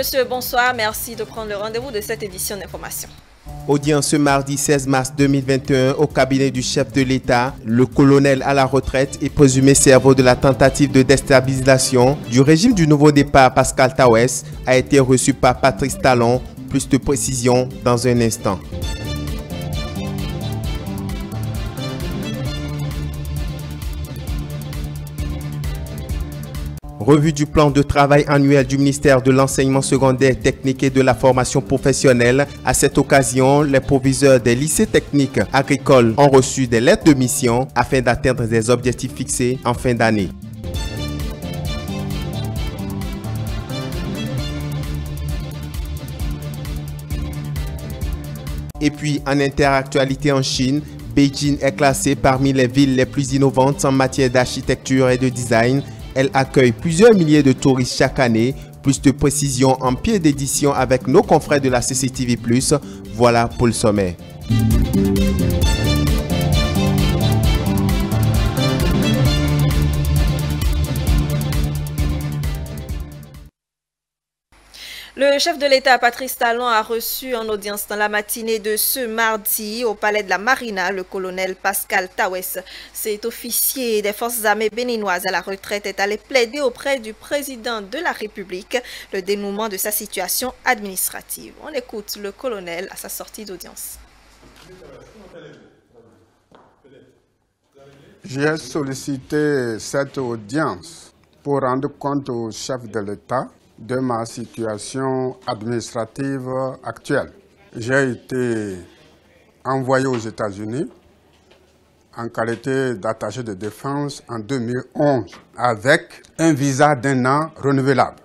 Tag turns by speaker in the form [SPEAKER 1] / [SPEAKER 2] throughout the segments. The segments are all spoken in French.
[SPEAKER 1] monsieur, bonsoir. Merci de prendre le rendez-vous de cette édition d'information.
[SPEAKER 2] Audience ce mardi 16 mars 2021 au cabinet du chef de l'État. Le colonel à la retraite et présumé cerveau de la tentative de déstabilisation du régime du nouveau départ Pascal Tawes a été reçu par Patrice Talon. Plus de précisions dans un instant. Revue du plan de travail annuel du ministère de l'enseignement secondaire, technique et de la formation professionnelle. À cette occasion, les proviseurs des lycées techniques agricoles ont reçu des lettres de mission afin d'atteindre des objectifs fixés en fin d'année. Et puis, en interactualité en Chine, Beijing est classée parmi les villes les plus innovantes en matière d'architecture et de design. Elle accueille plusieurs milliers de touristes chaque année. Plus de précisions en pied d'édition avec nos confrères de la CCTV+. Voilà pour le sommet.
[SPEAKER 1] Le chef de l'État, Patrice Talon, a reçu en audience dans la matinée de ce mardi au palais de la Marina le colonel Pascal Tawes. Cet officier des forces armées béninoises à la retraite est allé plaider auprès du président de la République le dénouement de sa situation administrative. On écoute le colonel à sa sortie d'audience.
[SPEAKER 3] J'ai sollicité cette audience pour rendre compte au chef de l'État de ma situation administrative actuelle. J'ai été envoyé aux États-Unis en qualité d'attaché de défense en 2011 avec un visa d'1 an renouvelable.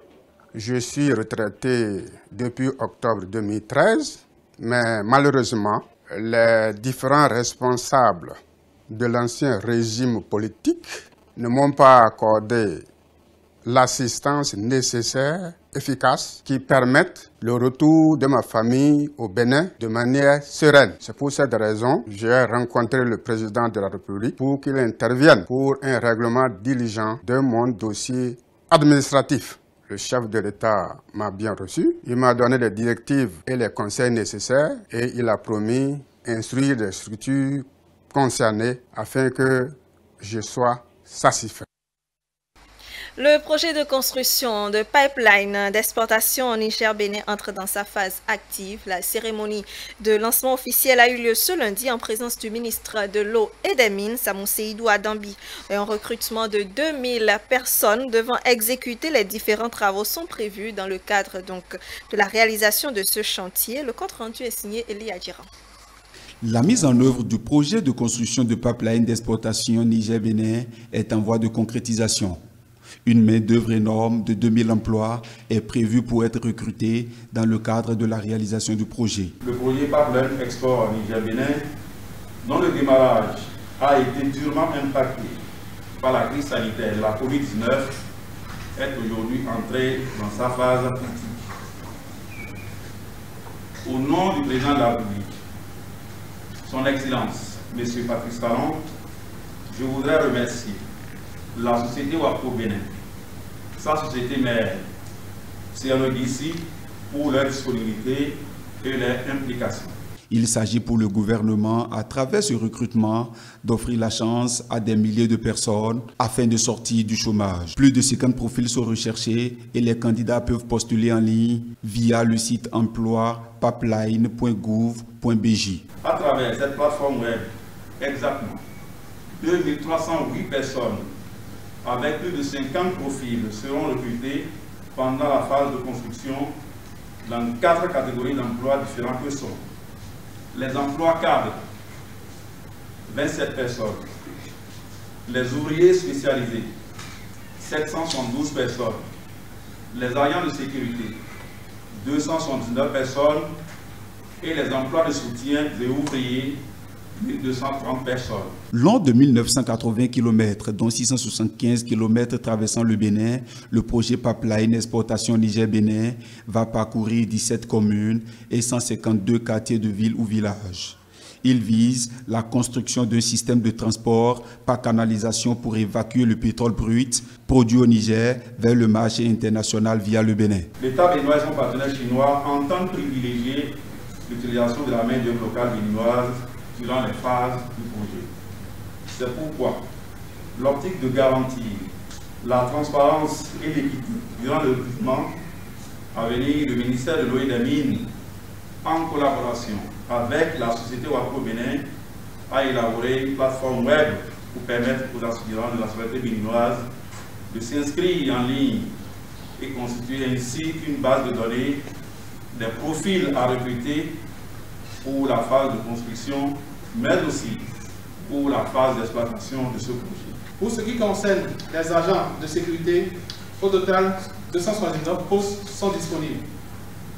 [SPEAKER 3] Je suis retraité depuis octobre 2013, mais malheureusement, les différents responsables de l'ancien régime politique ne m'ont pas accordé l'assistance nécessaire, efficace, qui permette le retour de ma famille au Bénin de manière sereine. C'est pour cette raison que j'ai rencontré le président de la République pour qu'il intervienne pour un règlement diligent de mon dossier administratif. Le chef de l'État m'a bien reçu, il m'a donné les directives et les conseils nécessaires et il a promis d'instruire les structures concernées afin que je sois satisfait.
[SPEAKER 1] Le projet de construction de pipeline d'exportation en Niger-Bénin entre dans sa phase active. La cérémonie de lancement officiel a eu lieu ce lundi en présence du ministre de l'Eau et des Mines, Samou Seydou Adambi. Un recrutement de 2000 personnes devant exécuter les différents travaux sont prévus dans le cadre de la réalisation de ce chantier. Le compte rendu est signé Elie Adjiran.
[SPEAKER 4] La mise en œuvre du projet de construction de pipeline d'exportation Niger-Bénin est en voie de concrétisation. Une main-d'œuvre énorme de 2000 emplois est prévue pour être recrutée dans le cadre de la réalisation du projet.
[SPEAKER 5] Le projet Pipeline Export Niger-Bénin, dont le démarrage a été durement impacté par la crise sanitaire de la COVID-19, est aujourd'hui entré dans sa phase critique. Au nom du président de la République, Son Excellence, M. Patrice Talon, je voudrais remercier la société WAPCO Bénin, sa société mère, CNODC, pour leur disponibilité et leur implication.
[SPEAKER 4] Il s'agit pour le gouvernement, à travers ce recrutement, d'offrir la chance à des milliers de personnes afin de sortir du chômage. Plus de 50 profils sont recherchés et les candidats peuvent postuler en ligne via le site emploi pipeline.gouv.bj.
[SPEAKER 5] À travers cette plateforme web, exactement 2308 personnes avec plus de 50 profils seront recrutés pendant la phase de construction dans 4 catégories d'emplois différents que sont les emplois cadres, 27 personnes, les ouvriers spécialisés, 772 personnes, les agents de sécurité, 279 personnes et les emplois de soutien des ouvriers, 1230 personnes.
[SPEAKER 4] Long de 1980 km, dont 675 km traversant le Bénin, le projet Pipeline Exportation Niger-Bénin va parcourir 17 communes et 152 quartiers de villes ou villages. Il vise la construction d'un système de transport par canalisation pour évacuer le pétrole brut produit au Niger vers le marché international via le Bénin.
[SPEAKER 5] L'État béninois et son partenaire chinois entendent privilégier l'utilisation de la main-d'œuvre locale béninoise durant les phases du projet. C'est pourquoi l'optique de garantir la transparence et l'équité durant le recrutement à venir, le ministère de l'Eau et des Mines, en collaboration avec la société Waco Bénin, a élaboré une plateforme web pour permettre aux aspirants de la société béninoise de s'inscrire en ligne et constituer ainsi une base de données des profils à recruter pour la phase de construction, mais aussi pour la phase d'exploitation de ce projet.
[SPEAKER 6] Pour ce qui concerne les agents de sécurité, au total, 279 postes sont disponibles.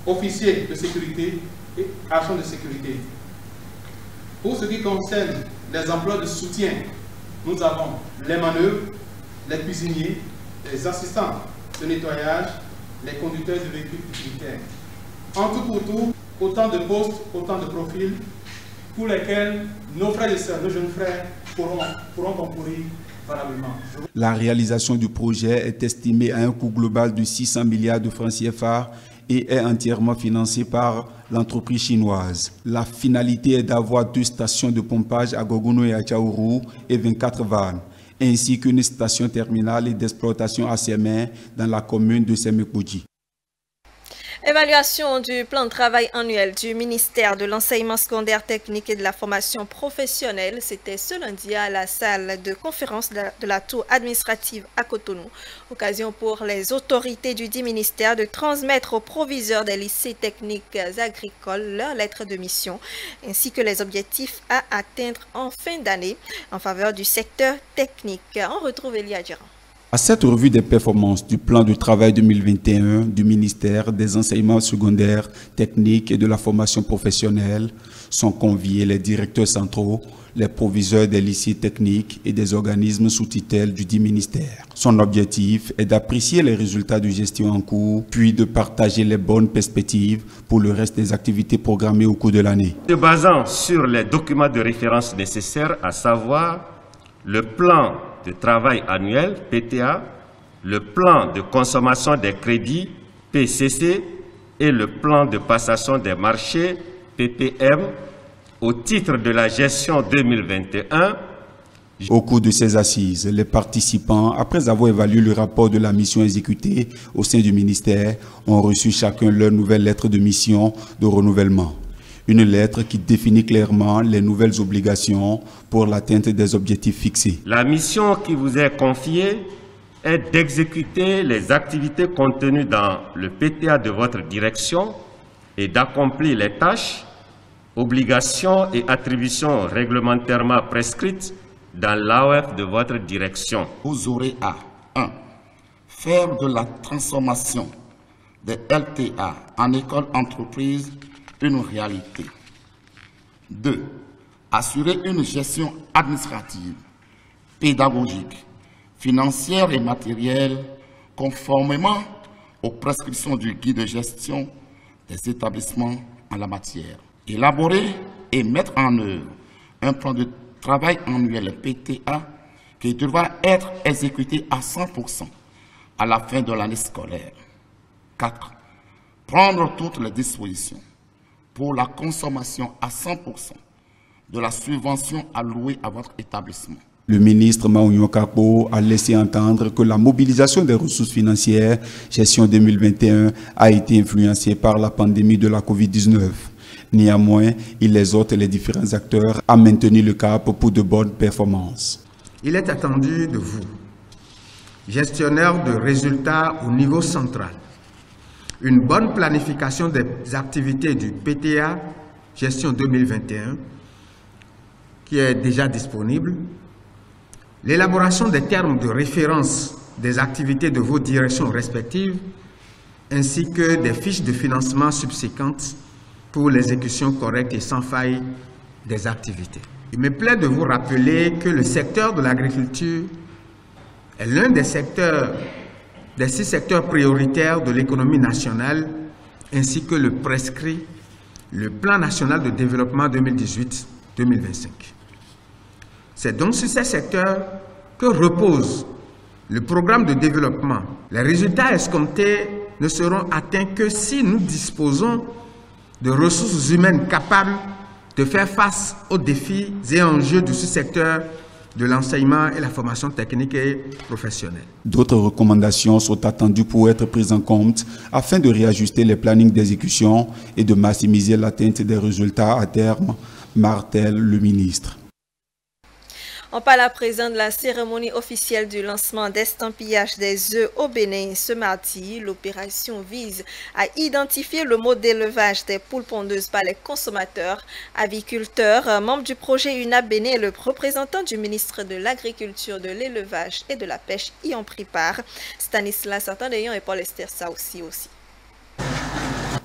[SPEAKER 6] Officiers de sécurité et agents de sécurité. Pour ce qui concerne les emplois de soutien, nous avons les manœuvres, les cuisiniers, les assistants de nettoyage, les conducteurs de véhicules utilitaires. En tout pour tout, autant de postes, autant de profils pour lesquels nos frères et sœurs, nos jeunes frères pourront concourir valablement.
[SPEAKER 4] La réalisation du projet est estimée à un coût global de 600 milliards de francs CFA et est entièrement financée par l'entreprise chinoise. La finalité est d'avoir 2 stations de pompage à Gogono et à Tchaourou et 24 vannes, ainsi qu'une station terminale et d'exploitation à Sémin dans la commune de Sémékoudji.
[SPEAKER 1] Évaluation du plan de travail annuel du ministère de l'Enseignement secondaire technique et de la formation professionnelle. C'était ce lundi à la salle de conférence de la tour administrative à Cotonou. Occasion pour les autorités du dit ministère de transmettre aux proviseurs des lycées techniques agricoles leurs lettres de mission ainsi que les objectifs à atteindre en fin d'année en faveur du secteur technique. On retrouve Elia Durand.
[SPEAKER 4] À cette revue des performances du plan de travail 2021 du ministère des enseignements secondaires, techniques et de la formation professionnelle sont conviés les directeurs centraux, les proviseurs des lycées techniques et des organismes sous tutelle du dit ministère. Son objectif est d'apprécier les résultats de gestion en cours, puis de partager les bonnes perspectives pour le reste des activités programmées au cours de l'année.
[SPEAKER 7] Se basant sur les documents de référence nécessaires, à savoir le plan de travail annuel, PTA, le plan de consommation des crédits, PCC, et le plan de passation des marchés, PPM, au titre de la gestion 2021.
[SPEAKER 4] Au cours de ces assises, les participants, après avoir évalué le rapport de la mission exécutée au sein du ministère, ont reçu chacun leur nouvelle lettre de mission de renouvellement. Une lettre qui définit clairement les nouvelles obligations pour l'atteinte des objectifs fixés.
[SPEAKER 7] La mission qui vous est confiée est d'exécuter les activités contenues dans le PTA de votre direction et d'accomplir les tâches, obligations et attributions réglementairement prescrites dans l'AOF de votre direction.
[SPEAKER 8] Vous aurez à 1. Faire de la transformation des LTA en école-entreprise une réalité. 2. Assurer une gestion administrative, pédagogique, financière et matérielle conformément aux prescriptions du guide de gestion des établissements en la matière. Élaborer et mettre en œuvre un plan de travail annuel PTA qui devra être exécuté à 100% à la fin de l'année scolaire. 4. Prendre toutes les dispositions pour la consommation à 100% de la subvention allouée à votre établissement.
[SPEAKER 4] Le ministre Maounyo Kako a laissé entendre que la mobilisation des ressources financières, gestion 2021, a été influencée par la pandémie de la COVID-19. Néanmoins, il exhorte les différents acteurs à maintenir le cap pour de bonnes performances.
[SPEAKER 9] Il est attendu de vous, gestionnaires de résultats au niveau central, une bonne planification des activités du PTA gestion 2021 qui est déjà disponible, l'élaboration des termes de référence des activités de vos directions respectives ainsi que des fiches de financement subséquentes pour l'exécution correcte et sans faille des activités. Il me plaît de vous rappeler que le secteur de l'agriculture est l'un des 6 secteurs prioritaires de l'économie nationale, ainsi que le prescrit le Plan national de développement 2025. C'est donc sur ces secteurs que repose le programme de développement. Les résultats escomptés ne seront atteints que si nous disposons de ressources humaines capables de faire face aux défis et enjeux de ce secteur de l'enseignement et la formation technique et professionnelle.
[SPEAKER 4] D'autres recommandations sont attendues pour être prises en compte afin de réajuster les plannings d'exécution et de maximiser l'atteinte des résultats à terme, martèle le ministre.
[SPEAKER 1] On parle à présent de la cérémonie officielle du lancement d'estampillage des œufs au Bénin ce mardi. L'opération vise à identifier le mode d'élevage des poules pondeuses par les consommateurs, aviculteurs. Membre du projet UNAP Bénin et le représentant du ministre de l'Agriculture, de l'Élevage et de la Pêche y ont pris part. Stanislas Artandeyon et Paul Estersa aussi.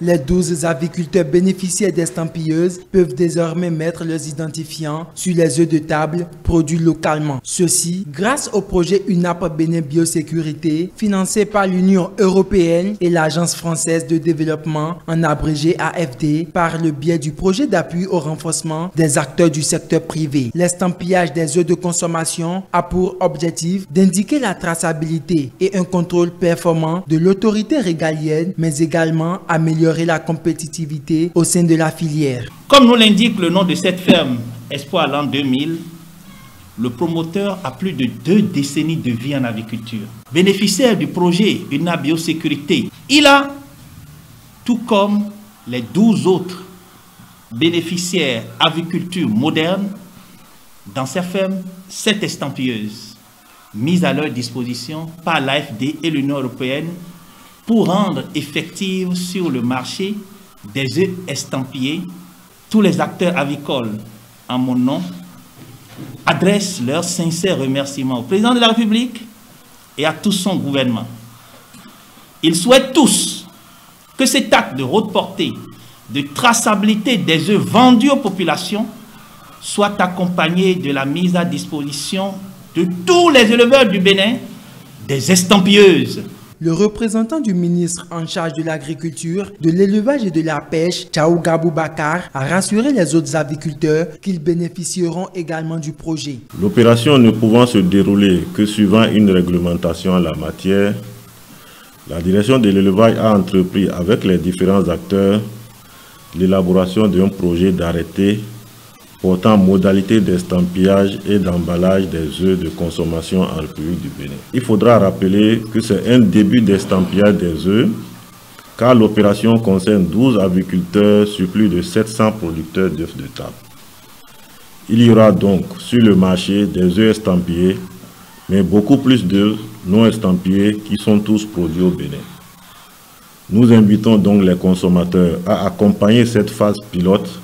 [SPEAKER 10] Les 12 aviculteurs bénéficiaires d'estampilleuses peuvent désormais mettre leurs identifiants sur les œufs de table produits localement. Ceci grâce au projet UNAP Bénin Biosécurité financé par l'Union européenne et l'Agence française de développement, en abrégé AFD, par le biais du projet d'appui au renforcement des acteurs du secteur privé. L'estampillage des œufs de consommation a pour objectif d'indiquer la traçabilité et un contrôle performant de l'autorité régalienne, mais également améliorer la compétitivité au sein de la filière.
[SPEAKER 11] Comme nous l'indique le nom de cette ferme, Espoir l'an 2000, le promoteur a plus de 2 décennies de vie en aviculture. Bénéficiaire du projet UNAP Biosécurité, il a, tout comme les 12 autres bénéficiaires aviculture moderne, dans sa ferme, 7 estampilleuses mises à leur disposition par l'AFD et l'Union européenne pour rendre effective sur le marché des œufs estampillés. Tous les acteurs avicoles, en mon nom, adressent leurs sincères remerciements au président de la République et à tout son gouvernement. Ils souhaitent tous que cet acte de haute portée de traçabilité des œufs vendus aux populations soit accompagné de la mise à disposition de tous les éleveurs du Bénin des estampilleuses.
[SPEAKER 10] Le représentant du ministre en charge de l'agriculture, de l'élevage et de la pêche, Tchaouga Boubacar, a rassuré les autres aviculteurs qu'ils bénéficieront également du projet.
[SPEAKER 12] L'opération ne pouvant se dérouler que suivant une réglementation en la matière, la direction de l'élevage a entrepris avec les différents acteurs l'élaboration d'un projet d'arrêté portant modalité d'estampillage et d'emballage des œufs de consommation en République du Bénin. Il faudra rappeler que c'est un début d'estampillage des œufs, car l'opération concerne 12 aviculteurs sur plus de 700 producteurs d'œufs de table. Il y aura donc sur le marché des œufs estampillés, mais beaucoup plus d'œufs non estampillés qui sont tous produits au Bénin. Nous invitons donc les consommateurs à accompagner cette phase pilote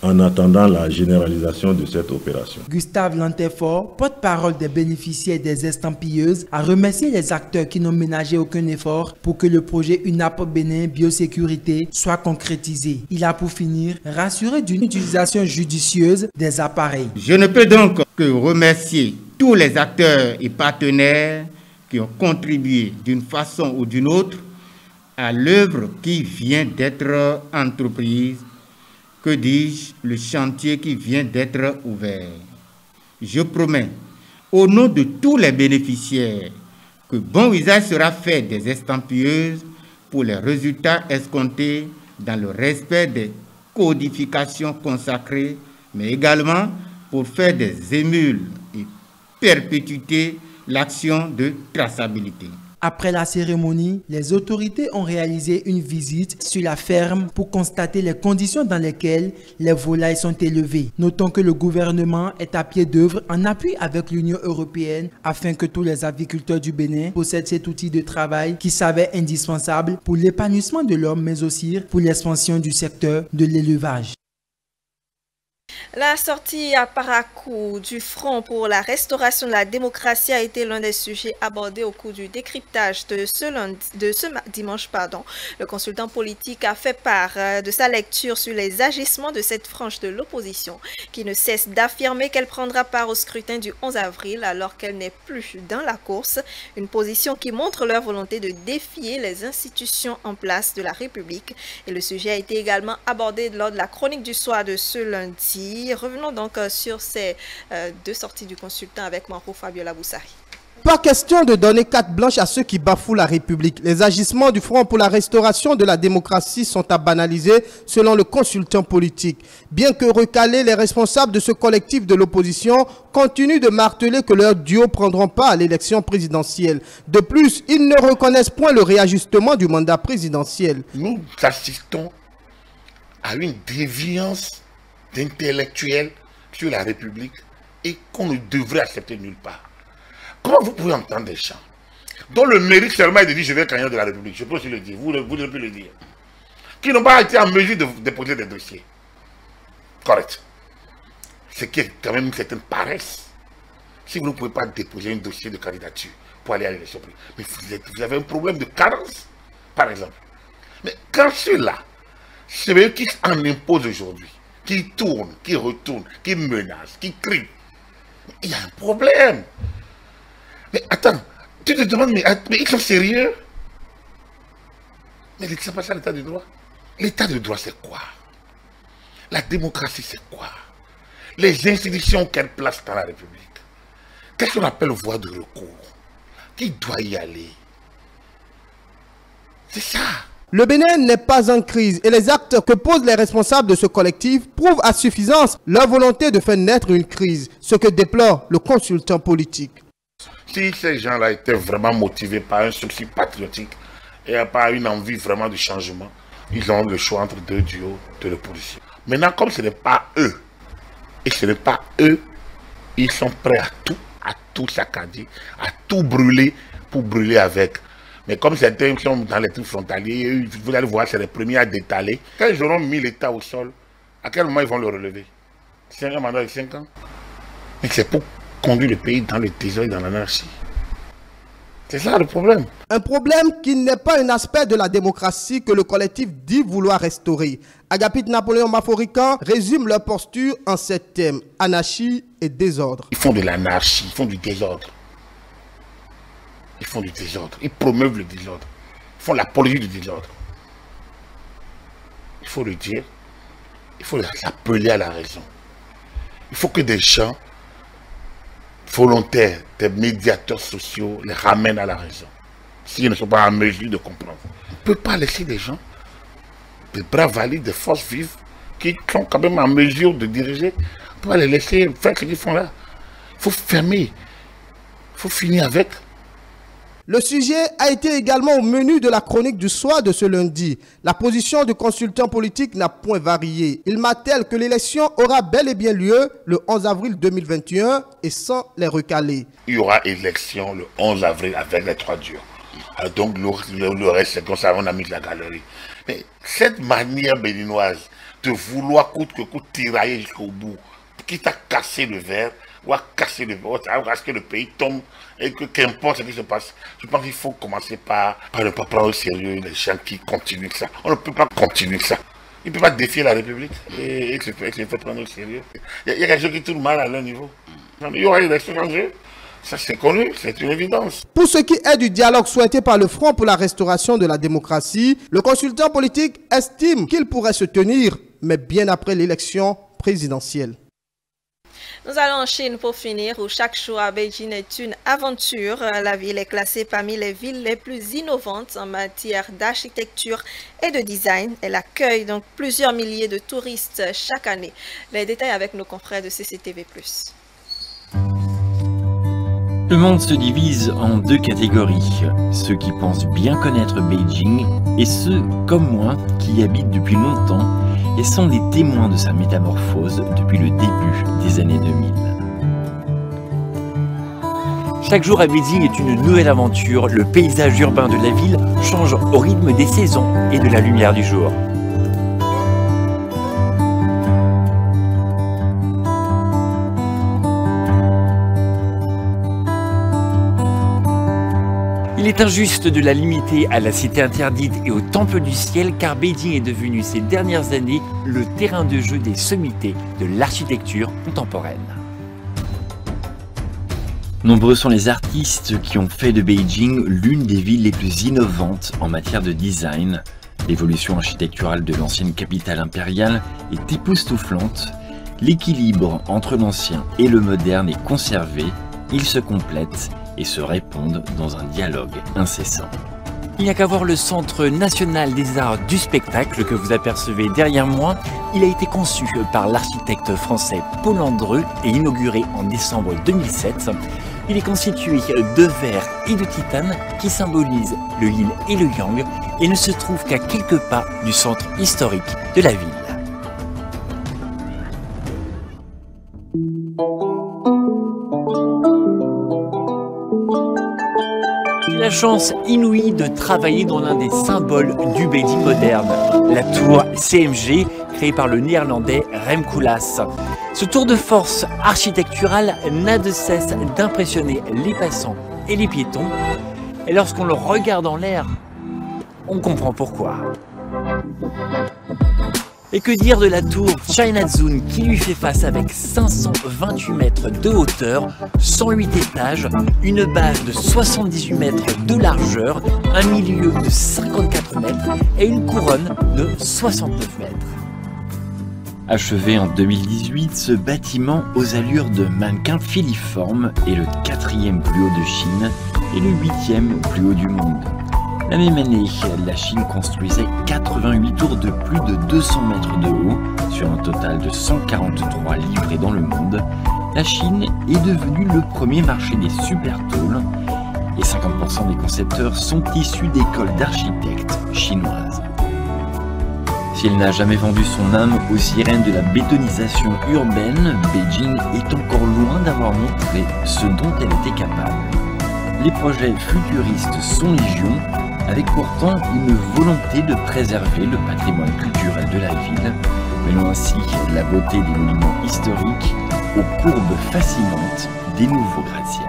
[SPEAKER 12] en attendant la généralisation de cette opération.
[SPEAKER 10] Gustave Lantefort, porte-parole des bénéficiaires des estampilleuses, a remercié les acteurs qui n'ont ménagé aucun effort pour que le projet UNAP Bénin Biosécurité soit concrétisé. Il a pour finir rassuré d'une utilisation judicieuse des appareils.
[SPEAKER 13] Je ne peux donc que remercier tous les acteurs et partenaires qui ont contribué d'une façon ou d'une autre à l'œuvre qui vient d'être entreprise. Que dis-je, le chantier qui vient d'être ouvert. Je promets, au nom de tous les bénéficiaires, que bon usage sera fait des estampilleuses pour les résultats escomptés dans le respect des codifications consacrées, mais également pour faire des émules et perpétuer l'action de traçabilité.
[SPEAKER 10] Après la cérémonie, les autorités ont réalisé une visite sur la ferme pour constater les conditions dans lesquelles les volailles sont élevées. Notons que le gouvernement est à pied d'œuvre en appui avec l'Union européenne afin que tous les aviculteurs du Bénin possèdent cet outil de travail qui s'avère indispensable pour l'épanouissement de l'homme, mais aussi pour l'expansion du secteur de l'élevage.
[SPEAKER 1] La sortie à Parakou du Front pour la restauration de la démocratie a été l'un des sujets abordés au cours du décryptage de ce dimanche. Le consultant politique a fait part de sa lecture sur les agissements de cette frange de l'opposition qui ne cesse d'affirmer qu'elle prendra part au scrutin du 11 avril alors qu'elle n'est plus dans la course. Une position qui montre leur volonté de défier les institutions en place de la République. Et le sujet a été également abordé lors de la chronique du soir de ce lundi. lundi. Revenons donc sur ces deux sorties du consultant avec Manpo Fabiola Boussari.
[SPEAKER 14] Pas question de donner carte blanche à ceux qui bafouent la République. Les agissements du Front pour la restauration de la démocratie sont à banaliser selon le consultant politique. Bien que recalés, les responsables de ce collectif de l'opposition continuent de marteler que leurs duos ne prendront pas à l'élection présidentielle. De plus, ils ne reconnaissent point le réajustement du mandat présidentiel.
[SPEAKER 15] Nous assistons à une déviance d'intellectuels sur la République et qu'on ne devrait accepter nulle part. Comment vous pouvez entendre des gens dont le mérite seulement est de dire je vais candidat de la République, je peux aussi le dire, vous devez le dire, qui n'ont pas été en mesure de déposer des dossiers. Correct. Ce qui est quand même une certaine paresse. Si vous ne pouvez pas déposer un dossier de candidature pour aller à l'élection, mais vous avez un problème de carence, par exemple. Mais quand ceux-là, c'est eux qui en imposent aujourd'hui, qui tournent, qui retournent, qui menacent, qui crient, il y a un problème. Mais attends, tu te demandes, mais ils sont sérieux? Mais c'est pas ça l'état de droit. L'état de droit, c'est quoi? La démocratie, c'est quoi? Les institutions, quelle place dans la République? Qu'est-ce qu'on appelle voie de recours? Qui doit y aller? C'est ça.
[SPEAKER 14] Le Bénin n'est pas en crise et les actes que posent les responsables de ce collectif prouvent à suffisance leur volonté de faire naître une crise, ce que déplore le consultant politique.
[SPEAKER 15] Si ces gens-là étaient vraiment motivés par un souci patriotique et par une envie vraiment de changement, ils ont le choix entre deux duos de l'opposition. Maintenant, comme ce n'est pas eux, et ce n'est pas eux, ils sont prêts à tout saccager, à tout brûler pour brûler avec. Mais comme certains sont dans les trucs frontaliers, vous allez voir, c'est les premiers à détaler. Quand ils auront mis l'État au sol, à quel moment ils vont le relever? C'est un mandat de 5 ans. Mais c'est pour conduire le pays dans le désordre et dans l'anarchie. C'est ça le problème.
[SPEAKER 14] Un problème qui n'est pas un aspect de la démocratie que le collectif dit vouloir restaurer. Agapit Napoléon Maforican résume leur posture en 7 thèmes: anarchie et désordre.
[SPEAKER 15] Ils font de l'anarchie, ils font du désordre. Ils font du désordre, ils promeuvent le désordre. Ils font l'apologie du désordre. Il faut le dire, il faut l'appeler à la raison. Il faut que des gens volontaires, des médiateurs sociaux les ramènent à la raison. S'ils ne sont pas en mesure de comprendre. On ne peut pas laisser des gens, des bras valides, des forces vives, qui sont quand même en mesure de diriger. On ne peut pas les laisser faire ce qu'ils font là. Il faut fermer. Il faut finir avec.
[SPEAKER 14] Le sujet a été également au menu de la chronique du soir de ce lundi. La position du consultant politique n'a point varié. Il martèle que l'élection aura bel et bien lieu le 11 avril 2021 et sans les recaler.
[SPEAKER 15] Il y aura élection le 11 avril avec les 3 durs. Donc le reste, c'est comme ça, on a mis la galerie. Mais cette manière béninoise de vouloir coûte que coûte tirailler jusqu'au bout, quitte à casser le verre, ou à casser le vote, à ce que le pays tombe et que qu'importe ce qui se passe, je pense qu'il faut commencer par ne pas prendre au sérieux les gens qui continuent ça. On ne peut pas continuer ça. Il ne peut pas défier la République et se faire prendre au sérieux. Il y a quelque chose qui tourne mal à leur niveau. Il y aura une élection en jeu. Ça c'est connu, c'est une évidence.
[SPEAKER 14] Pour ce qui est du dialogue souhaité par le Front pour la restauration de la démocratie, le consultant politique estime qu'il pourrait se tenir, mais bien après l'élection présidentielle.
[SPEAKER 1] Nous allons en Chine pour finir, où chaque jour à Beijing est une aventure. La ville est classée parmi les villes les plus innovantes en matière d'architecture et de design. Elle accueille donc plusieurs milliers de touristes chaque année. Les détails avec nos confrères de CCTV+.
[SPEAKER 16] Le monde se divise en 2 catégories, ceux qui pensent bien connaître Beijing et ceux, comme moi, qui y habitent depuis longtemps et sont les témoins de sa métamorphose depuis le début des années 2000. Chaque jour à Beijing est une nouvelle aventure, le paysage urbain de la ville change au rythme des saisons et de la lumière du jour. Il est injuste de la limiter à la cité interdite et au temple du ciel car Beijing est devenu ces dernières années le terrain de jeu des sommités de l'architecture contemporaine. Nombreux sont les artistes qui ont fait de Beijing l'une des villes les plus innovantes en matière de design. L'évolution architecturale de l'ancienne capitale impériale est époustouflante L'équilibre entre l'ancien et le moderne est conservé, ils se complètent et se répondent dans un dialogue incessant.
[SPEAKER 17] Il n'y a qu'à voir le Centre national des arts du spectacle que vous apercevez derrière moi. Il a été conçu par l'architecte français Paul Andreu et inauguré en décembre 2007. Il est constitué de verre et de titane qui symbolisent le yin et le yang et ne se trouve qu'à quelques pas du centre historique de la ville. J'ai la chance inouïe de travailler dans l'un des symboles du Beijing moderne, la tour CMG, créée par le néerlandais Rem Koolhaas. Ce tour de force architectural n'a de cesse d'impressionner les passants et les piétons, et lorsqu'on le regarde en l'air, on comprend pourquoi. Et que dire de la tour Chinatown qui lui fait face avec 528 mètres de hauteur, 108 étages, une base de 78 mètres de largeur, un milieu de 54 mètres et une couronne de 69 mètres.
[SPEAKER 16] Achevé en 2018, ce bâtiment aux allures de mannequin filiforme est le 4e plus haut de Chine et le 8e plus haut du monde. La même année, la Chine construisait 88 tours de plus de 200 mètres de haut, sur un total de 143 livrés dans le monde. La Chine est devenue le premier marché des super tôles et 50% des concepteurs sont issus d'écoles d'architectes chinoises. S'il n'a jamais vendu son âme aux sirènes de la bétonisation urbaine, Beijing est encore loin d'avoir montré ce dont elle était capable. Les projets futuristes sont légion, avec pourtant une volonté de préserver le patrimoine culturel de la ville, mêlant ainsi la beauté des monuments historiques aux courbes fascinantes des nouveaux gratte-ciels.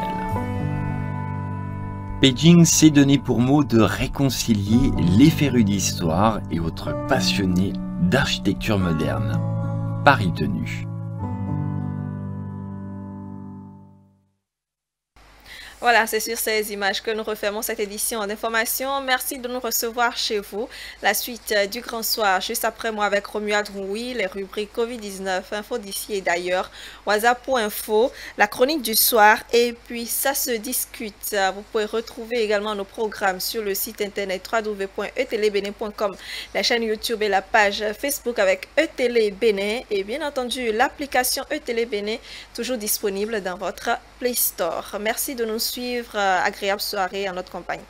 [SPEAKER 16] Beijing s'est donné pour mot de réconcilier les férus d'histoire et autres passionnés d'architecture moderne. Pari tenu.
[SPEAKER 1] Voilà, c'est sur ces images que nous refermons cette édition d'information. Merci de nous recevoir chez vous. La suite du Grand Soir, juste après moi avec Romuald Rouy, les rubriques Covid-19, info d'ici et d'ailleurs, WhatsApp.info, la chronique du soir et puis ça se discute. Vous pouvez retrouver également nos programmes sur le site internet www.etelebene.com, la chaîne YouTube et la page Facebook avec Etelebene et bien entendu l'application Etelebene toujours disponible dans votre Play Store. Merci de nous suivre. Agréable soirée en notre compagnie.